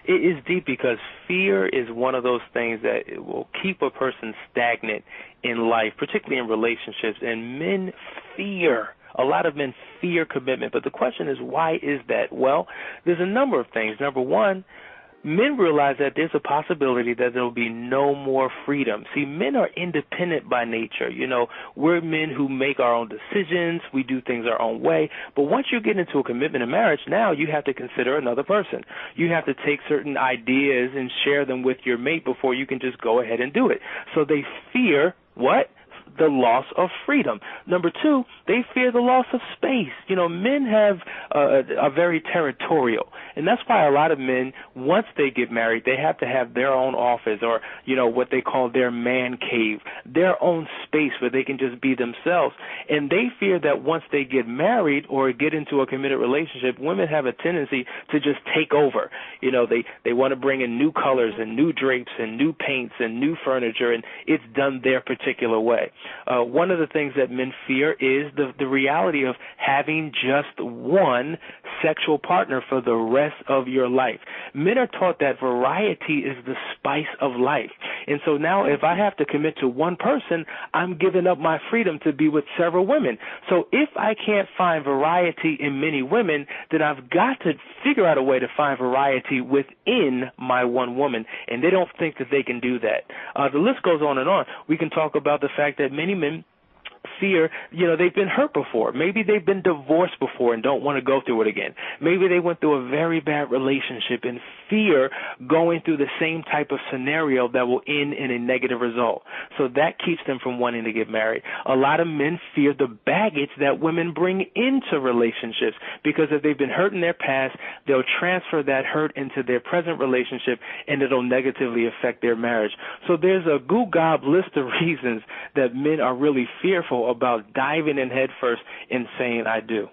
It is deep because fear is one of those things that it will keep a person stagnant in life, particularly in relationships. And men fear. A lot of men fear commitment. But the question is, why is that? Well, there's a number of things. Number one, men realize that there's a possibility that there will be no more freedom. See, men are independent by nature. You know, we're men who make our own decisions. We do things our own way. But once you get into a commitment in marriage, now you have to consider another person. You have to take certain ideas and share them with your mate before you can just go ahead and do it. So they fear what? The loss of freedom. Number two, they fear the loss of space. You know, men are very territorial, and that's why a lot of men, once they get married, they have to have their own office or, you know, what they call their man cave, their own space where they can just be themselves. And they fear that once they get married or get into a committed relationship, women have a tendency to just take over. You know, they want to bring in new colors and new drapes and new paints and new furniture, and it's done their particular way. One of the things that men fear is the reality of having just one sexual partner for the rest of your life. Men are taught that variety is the spice of life. And so now if I have to commit to one person, I'm giving up my freedom to be with several women. So if I can't find variety in many women, then I've got to figure out a way to find variety within my one woman. And they don't think that they can do that. The list goes on and on. We can talk about the fact that many men fear, you know, they've been hurt before. Maybe they've been divorced before and don't want to go through it again. Maybe they went through a very bad relationship and fear going through the same type of scenario that will end in a negative result. So that keeps them from wanting to get married. A lot of men fear the baggage that women bring into relationships because if they've been hurt in their past, they'll transfer that hurt into their present relationship and it'll negatively affect their marriage. So there's a goo-gob list of reasons that men are really fearful about diving in head first and saying, I do.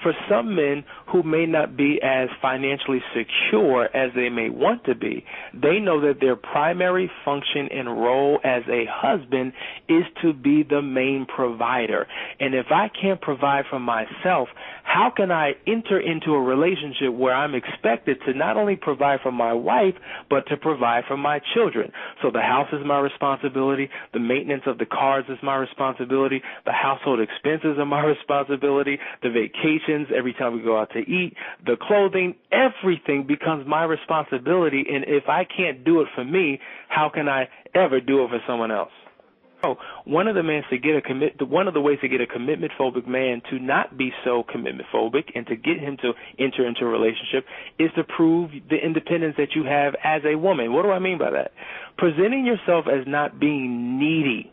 For some men who may not be as financially secure as they may want to be, they know that their primary function and role as a husband is to be the main provider. And if I can't provide for myself, how can I enter into a relationship where I'm expected to not only provide for my wife, but to provide for my children? So the house is my responsibility, the maintenance of the cars is my responsibility, the household expenses are my responsibility, the vacations, every time we go out to eat, the clothing, everything becomes my responsibility. And if I can't do it for me, how can I ever do it for someone else? So one of the ways to get a commitment phobic man to not be so commitment phobic and to get him to enter into a relationship is to prove the independence that you have as a woman. What do I mean by that? Presenting yourself as not being needy,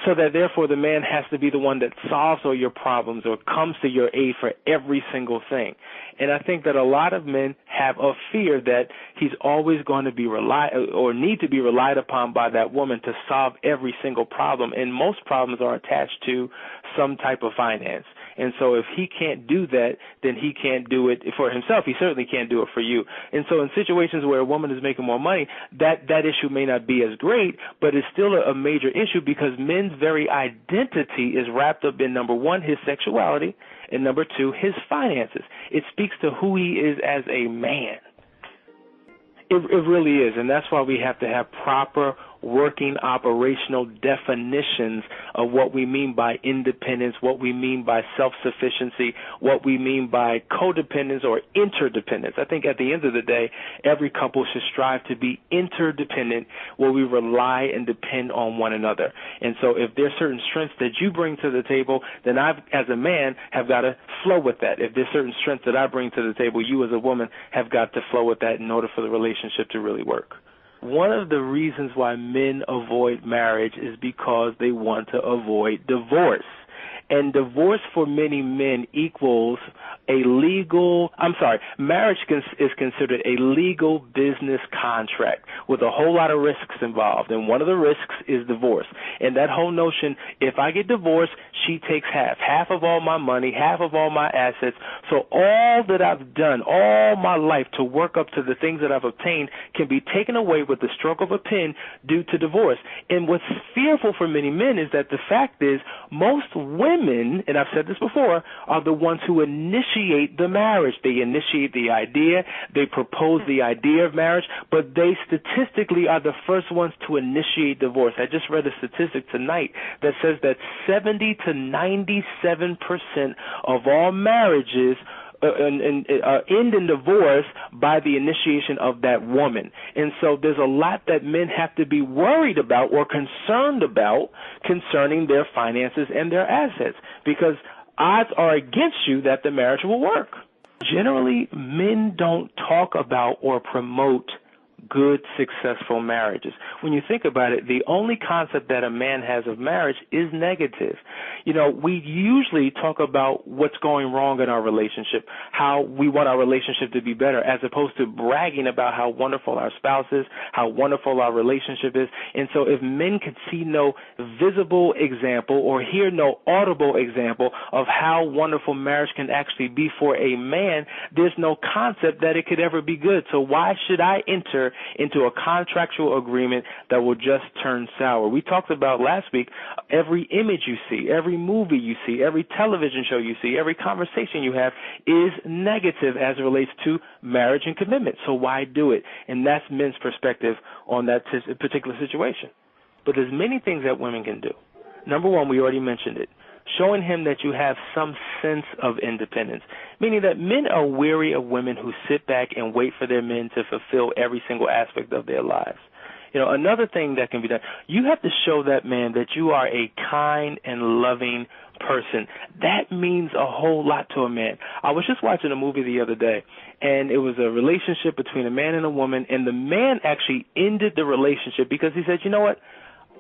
so that therefore the man has to be the one that solves all your problems or comes to your aid for every single thing. And I think that a lot of men have a fear that he's always going to be need to be relied upon by that woman to solve every single problem. And most problems are attached to some type of finance. And so if he can't do that, then he can't do it for himself. He certainly can't do it for you. And so in situations where a woman is making more money, that issue may not be as great, but it's still a major issue because men's very identity is wrapped up in, number one, his sexuality, and number two, his finances. It speaks to who he is as a man. It really is, and that's why we have to have proper working operational definitions of what we mean by independence, what we mean by self-sufficiency, what we mean by codependence or interdependence. I think at the end of the day, every couple should strive to be interdependent where we rely and depend on one another. And so if there's certain strengths that you bring to the table, then I, as a man, have got to flow with that. If there's certain strengths that I bring to the table, you as a woman have got to flow with that in order for the relationship to really work. One of the reasons why men avoid marriage is because they want to avoid divorce. And divorce for many men equals marriage is considered a legal business contract with a whole lot of risks involved. And one of the risks is divorce. And that whole notion, if I get divorced, she takes half of all my money, half of all my assets. So all that I've done all my life to work up to the things that I've obtained can be taken away with the stroke of a pen due to divorce. And what's fearful for many men is that the fact is most women, and I've said this before, are the ones who initiate initiate the marriage. They initiate the idea. They propose the idea of marriage, but they statistically are the first ones to initiate divorce. I just read a statistic tonight that says that 70 to 97% of all marriages end in divorce by the initiation of that woman. And so there's a lot that men have to be worried about or concerned about concerning their finances and their assets, because odds are against you that the marriage will work. Generally, men don't talk about or promote good, successful marriages. When you think about it, the only concept that a man has of marriage is negative. You know, we usually talk about what's going wrong in our relationship, how we want our relationship to be better, as opposed to bragging about how wonderful our spouse is, how wonderful our relationship is. And so if men could see no visible example or hear no audible example of how wonderful marriage can actually be for a man, there's no concept that it could ever be good. So why should I enter into a contractual agreement that will just turn sour? We talked about last week, every image you see, every movie you see, every television show you see, every conversation you have is negative as it relates to marriage and commitment. So why do it? And that's men's perspective on that particular situation. But there's many things that women can do. Number one, we already mentioned it, showing him that you have some sense of independence, meaning that men are weary of women who sit back and wait for their men to fulfill every single aspect of their lives. You know, another thing that can be done, you have to show that man that you are a kind and loving person. That means a whole lot to a man. I was just watching a movie the other day, and it was a relationship between a man and a woman, and the man actually ended the relationship because he said, you know what?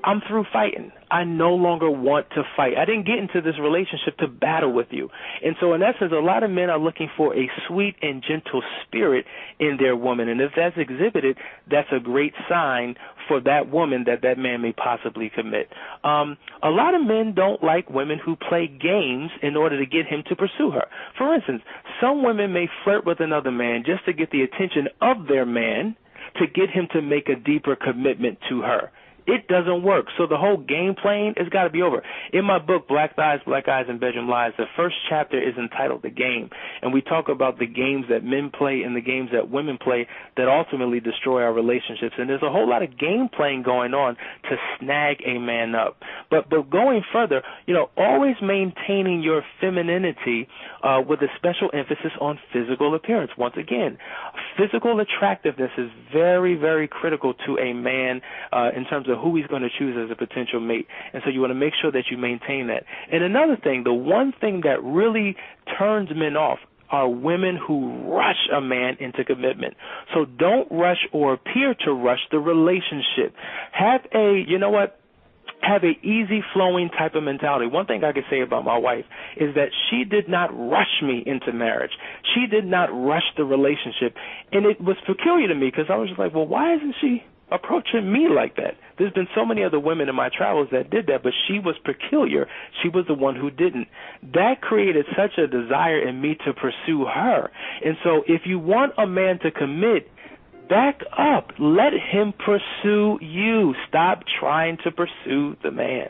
I'm through fighting. I no longer want to fight. I didn't get into this relationship to battle with you. And so in essence, a lot of men are looking for a sweet and gentle spirit in their woman. And if that's exhibited, that's a great sign for that woman that that man may possibly commit. A lot of men don't like women who play games in order to get him to pursue her. For instance, some women may flirt with another man just to get the attention of their man to get him to make a deeper commitment to her. It doesn't work. So the whole game playing has got to be over. In my book, Black Thighs, Black Eyes, and Bedroom Lies, the first chapter is entitled The Game. And we talk about the games that men play and the games that women play that ultimately destroy our relationships. And there's a whole lot of game playing going on to snag a man up. But going further, you know, always maintaining your femininity with a special emphasis on physical appearance. Once again, physical attractiveness is very, very critical to a man in terms of who he's going to choose as a potential mate. And so you want to make sure that you maintain that. And another thing, the one thing that really turns men off are women who rush a man into commitment. So don't rush or appear to rush the relationship. Have a easy flowing type of mentality. One thing I could say about my wife is that she did not rush me into marriage. She did not rush the relationship. And it was peculiar to me because I was just like, well, why isn't she approaching me like that? There's been so many other women in my travels that did that, but she was peculiar. She was the one who didn't. That created such a desire in me to pursue her. And so if you want a man to commit, back up. Let him pursue you. Stop trying to pursue the man.